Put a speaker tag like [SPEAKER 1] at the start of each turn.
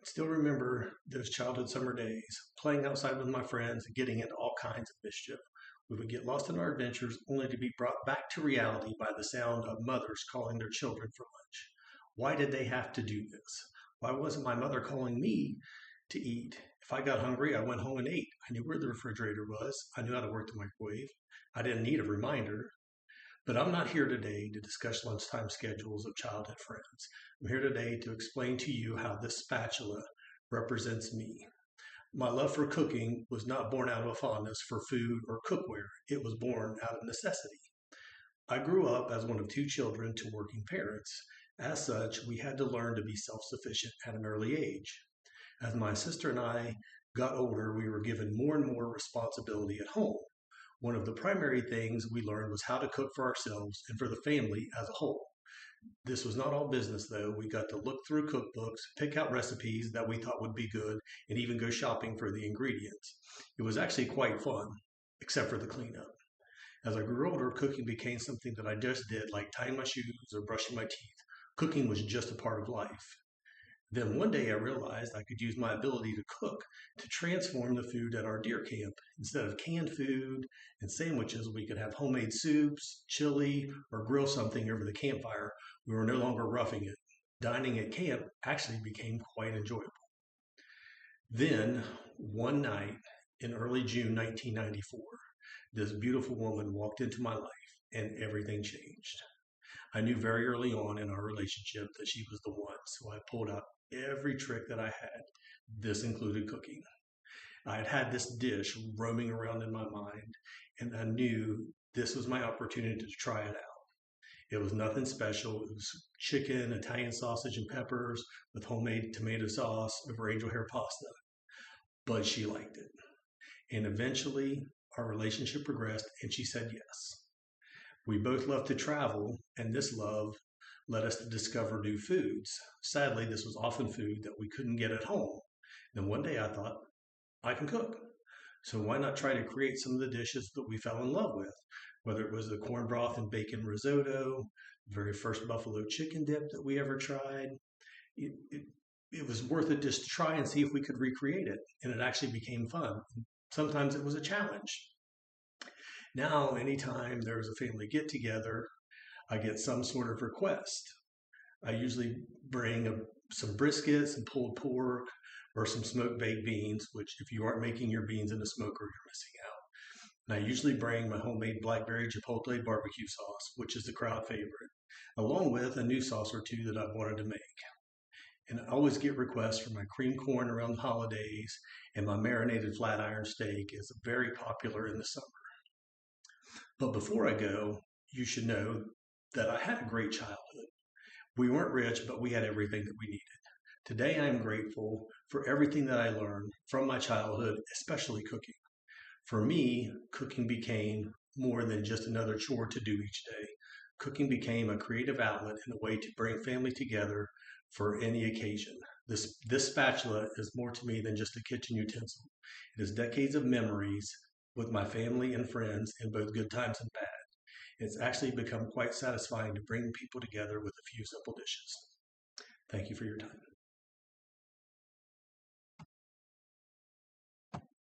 [SPEAKER 1] Still remember those childhood summer days, playing outside with my friends and getting into all kinds of mischief. We would get lost in our adventures only to be brought back to reality by the sound of mothers calling their children for lunch. Why did they have to do this? Why wasn't my mother calling me to eat? If I got hungry, I went home and ate. I knew where the refrigerator was. I knew how to work the microwave. I didn't need a reminder. But I'm not here today to discuss lunchtime schedules of childhood friends. I'm here today to explain to you how this spatula represents me. My love for cooking was not born out of a fondness for food or cookware. It was born out of necessity. I grew up as one of two children to working parents. As such, we had to learn to be self-sufficient at an early age. As my sister and I got older, we were given more and more responsibility at home. One of the primary things we learned was how to cook for ourselves and for the family as a whole. This was not all business, though. We got to look through cookbooks, pick out recipes that we thought would be good, and even go shopping for the ingredients. It was actually quite fun, except for the cleanup. As I grew older, cooking became something that I just did, like tying my shoes or brushing my teeth. Cooking was just a part of life. Then one day I realized I could use my ability to cook to transform the food at our deer camp. Instead of canned food and sandwiches, we could have homemade soups, chili, or grill something over the campfire. We were no longer roughing it. Dining at camp actually became quite enjoyable. Then, one night in early June 1994, this beautiful woman walked into my life and everything changed. I knew very early on in our relationship that she was the one, so I pulled out every trick that I had. This included cooking. I had had this dish roaming around in my mind, and I knew this was my opportunity to try it out. It was nothing special. It was chicken, Italian sausage, and peppers with homemade tomato sauce over angel hair pasta. But she liked it. And eventually, our relationship progressed, and she said yes. We both love to travel, and this love led us to discover new foods. Sadly, this was often food that we couldn't get at home. Then one day I thought, I can cook. So why not try to create some of the dishes that we fell in love with? Whether it was the corn broth and bacon risotto, the very first buffalo chicken dip that we ever tried, it, it, it was worth it just to try and see if we could recreate it. And it actually became fun. Sometimes it was a challenge. Now, anytime there's a family get together, I get some sort of request. I usually bring some brisket, some pulled pork, or some smoked baked beans, which if you aren't making your beans in a smoker, you're missing out. And I usually bring my homemade blackberry chipotle barbecue sauce, which is the crowd favorite, along with a new sauce or two that I've wanted to make. And I always get requests for my cream corn around the holidays, and my marinated flat iron steak is very popular in the summer. But before I go, you should know that I had a great childhood. We weren't rich, but we had everything that we needed. Today, I am grateful for everything that I learned from my childhood, especially cooking. For me, cooking became more than just another chore to do each day. Cooking became a creative outlet and a way to bring family together for any occasion. This spatula is more to me than just a kitchen utensil. It is decades of memories with my family and friends in both good times and bad. It's actually become quite satisfying to bring people together with a few simple dishes. Thank you for your time.